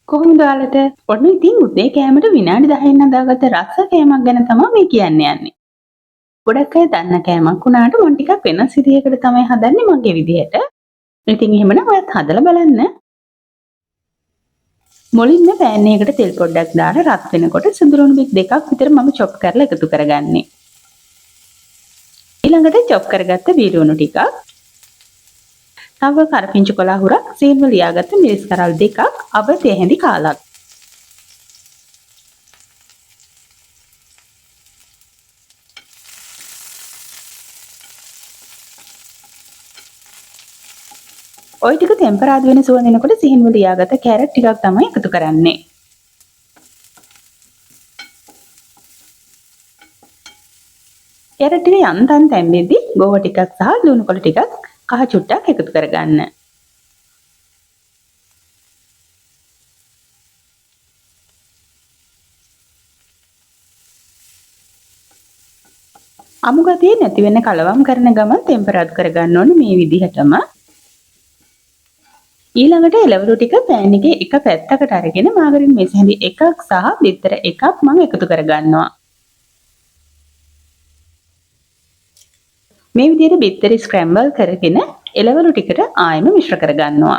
කොහොමද ඔයාලට? ඔන්න ඉතින් උදේ කෑමට විනාඩි 10න් හදාගත්ත රස කෑමක් ගැන තමයි මේ කියන්න යන්නේ. ගොඩක් අය දන්න කෑමක් වුණාට මම ටිකක් වෙනස් විදිහකට තමයි හදන්නේ මගේ විදිහට. ඉතින් එහෙමනම් ඔයත් හදලා බලන්න. මුලින්ම පෑන් එකකට තෙල් පොඩ්ඩක් දාලා රත් වෙනකොට සුදුරුණු බික් දෙකක් විතර මම චොප් කරලා එකතු කරගන්නේ. ඊළඟට චොප් කරගත්ත බීරුණු ටිකක්, තව කරපිංචු කොළහුරක්, සීම ලියාගත්ත මිරිස් කරල් දෙකක්, අවතේ හැඳි කාලක්. ඔය ටික ටෙම්පරාදු වෙන සුවඳ එනකොට සිහින්ව ලියාගත්ත කැරට් ටිකක් තමයි එකතු කරන්නේ. කැරට් ටික යන්තම් තැම්බෙද්දි ගෝව ටිකක් සහ ලුණු කොළ ටිකක් කහ චුට්ටක් එකතු කරගන්න. අමු ගතිය නැති වෙන්න කලවම් කරන ගමන් ටෙම්පරාදු කරගන්න ඕනේ මේ විදිහටම. ඊළඟට එළවලු ටික පෑන් එකේ එක පැත්තකට අරගෙන මාගරින් මේස හැඳි එකක් සහ බිත්තර එකක් මම එකතු කරගන්නවා. මේ විදිහට බිත්තර ස්ක්‍රැම්බල් කරගෙන එළවලු ටිකට ආයෙම මිශ්‍ර කරගන්නවා.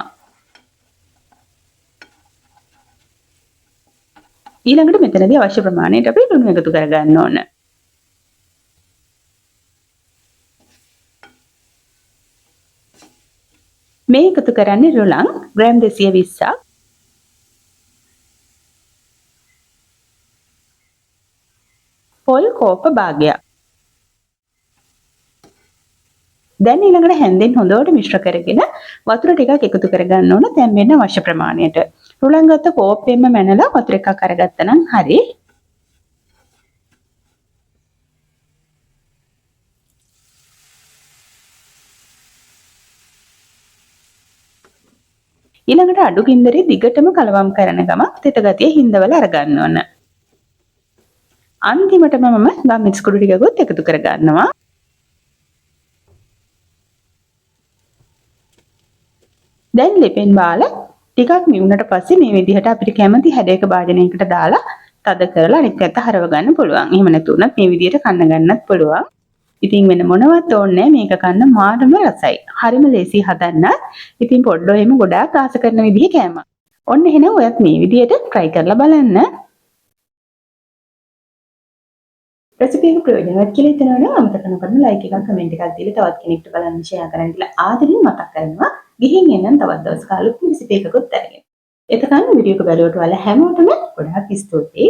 ඊළඟට මෙතනදී අවශ්‍ය ප්‍රමාණයට අපි ලුණු එකතු කරගන්න ඕන. මේ එකතු කරන්නේ රොලන් ග්‍රෑම් 220ක්. පොල් කෝප භාගයක්. දැන් ඊළඟට හැන්දෙන් හොඳට මිශ්‍ර කරගෙන වතුර ටිකක් එකතු කරගන්න ඕන තැම්බෙන්න අවශ්‍ය ප්‍රමාණයට. රුලන් ගත්ත කෝප්පෙන්ම මැනලා වතුර එකක් අරගත්තා නම් හරි. ඊළඟට අඩු ගින්දරේ දිගටම කලවම් කරන ගමන් තෙත ගතිය හිඳවල අරගන්න ඕන. අන්තිමටම මම ගම්මිස් කුඩු ටිකකුත් එකතු කරගන්නවා. දැන් ලිපෙන් බාලා ටිකක් මිවුනට පස්සේ මේ විදිහට අපිට කැමති හැඩයක භාජනයකට දාලා තද කරලා අනිත් පැත්ත හරව ගන්න පුළුවන්. එහෙම නැතුණත් මේ විදිහට කන්න ගන්නත් පුළුවන්. ඉතින් වෙන මොනවත් ඕනේ මේක කන්න මාරම රසයි. හරිම ලේසි හදන්න. ඉතින් පොඩ්ඩෝ එහෙම ගොඩාක් ආස කරන විදිහේ කෑමක්. ඔන්න එහෙනම් ඔයත් මේ විදිහට try කරලා බලන්න. රෙසිපි එක ප්‍රයෝජනවත් කියලා හිතනවා නම් අමතක නොකරන ලයික් එකක් කමෙන්ට් එකක් දීලා තවත් කෙනෙක්ට බලන්න ෂෙයා කරන්න කියලා ආදරෙන් මතක් කරනවා. ගිහින් එන්න තවත් දවස් කාලෙක රෙසිපි එකකුත් අරගෙන. එතකන් වීඩියෝ එක බලවට ඔයාලා හැමෝටම ගොඩාක් ස්තුතියි.